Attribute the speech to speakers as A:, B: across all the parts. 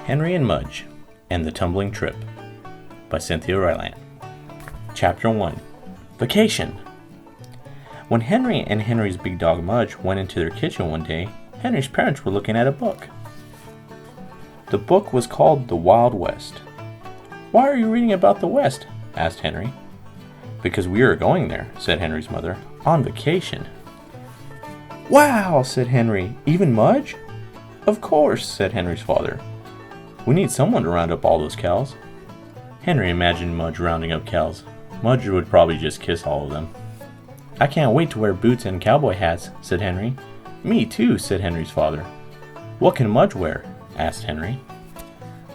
A: Henry and Mudge and the Tumbling Trip by Cynthia Rylant. Chapter 1. Vacation. When Henry and Henry's big dog Mudge went into their kitchen one day, Henry's parents were looking at a book. The book was called The Wild West. "Why are you reading about the West?" asked Henry. "Because we are going there," said Henry's mother, "on vacation." "Wow," said Henry. "Even Mudge?" "Of course," said Henry's father. "We need someone to round up all those cows." Henry imagined Mudge rounding up cows. Mudge would probably just kiss all of them. "I can't wait to wear boots and cowboy hats," said Henry. "Me too," said Henry's father. "What can Mudge wear?" asked Henry.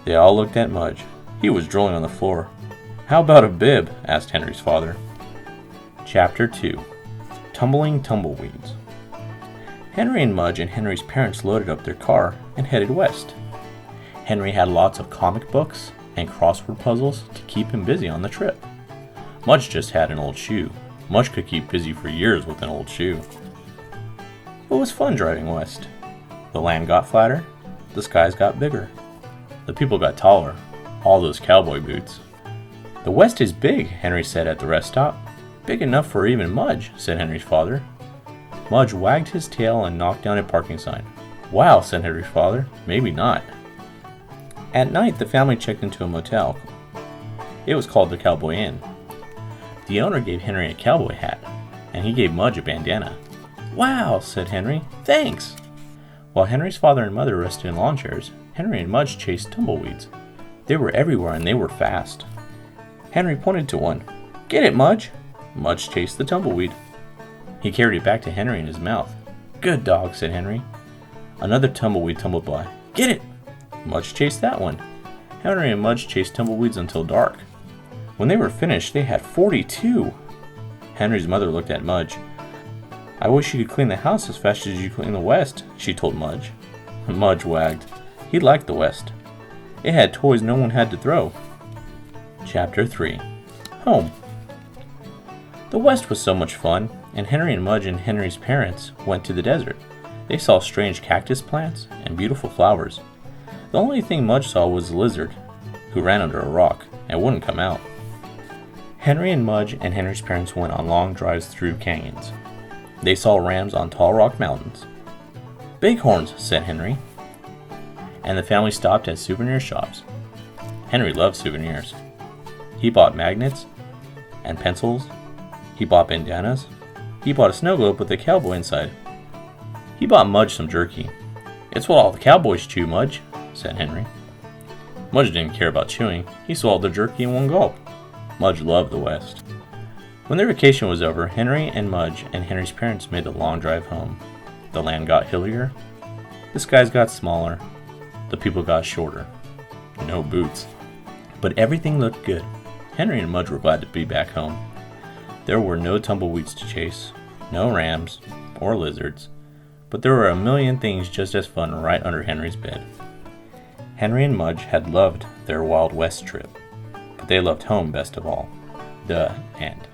A: They all looked at Mudge. He was drooling on the floor. "How about a bib?" asked Henry's father. Chapter 2. Tumbling Tumbleweeds. Henry and Mudge and Henry's parents loaded up their car and headed west. Henry had lots of comic books and crossword puzzles to keep him busy on the trip. Mudge just had an old shoe. Mudge could keep busy for years with an old shoe. It was fun driving west. The land got flatter. The skies got bigger. The people got taller. All those cowboy boots. "The West is big," Henry said at the rest stop. "Big enough for even Mudge," said Henry's father. Mudge wagged his tail and knocked down a parking sign. "Wow," said Henry's father. "Maybe not." At night, the family checked into a motel. It was called the Cowboy Inn. The owner gave Henry a cowboy hat, and he gave Mudge a bandana. "Wow," said Henry. "Thanks." While Henry's father and mother rested in lawn chairs, Henry and Mudge chased tumbleweeds. They were everywhere and they were fast. Henry pointed to one. "Get it, Mudge." Mudge chased the tumbleweed. He carried it back to Henry in his mouth. "Good dog," said Henry. Another tumbleweed tumbled by. "Get it!" Mudge chased that one. Henry and Mudge chased tumbleweeds until dark. When they were finished, they had 42. Henry's mother looked at Mudge. "I wish you could clean the house as fast as you clean the West," she told Mudge. Mudge wagged. He liked the West. It had toys no one had to throw. Chapter 3. Home. The West was so much fun, and Henry and Mudge and Henry's parents went to the desert. They saw strange cactus plants and beautiful flowers. The only thing Mudge saw was a lizard, who ran under a rock and wouldn't come out. Henry and Mudge and Henry's parents went on long drives through canyons. They saw rams on tall rock mountains. "Bighorns," said Henry. And the family stopped at souvenir shops. Henry loved souvenirs. He bought magnets and pencils. He bought bandanas. He bought a snow globe with a cowboy inside. He bought Mudge some jerky. "It's what all the cowboys chew, Mudge," said Henry. Mudge didn't care about chewing. He swallowed the jerky in one gulp. Mudge loved the West. When their vacation was over, Henry and Mudge and Henry's parents made the long drive home. The land got hillier. The skies got smaller. The people got shorter. No boots. But everything looked good. Henry and Mudge were glad to be back home. There were no tumbleweeds to chase, no rams or lizards, but there were a million things just as fun right under Henry's bed. Henry and Mudge had loved their Wild West trip, but they loved home best of all. The end.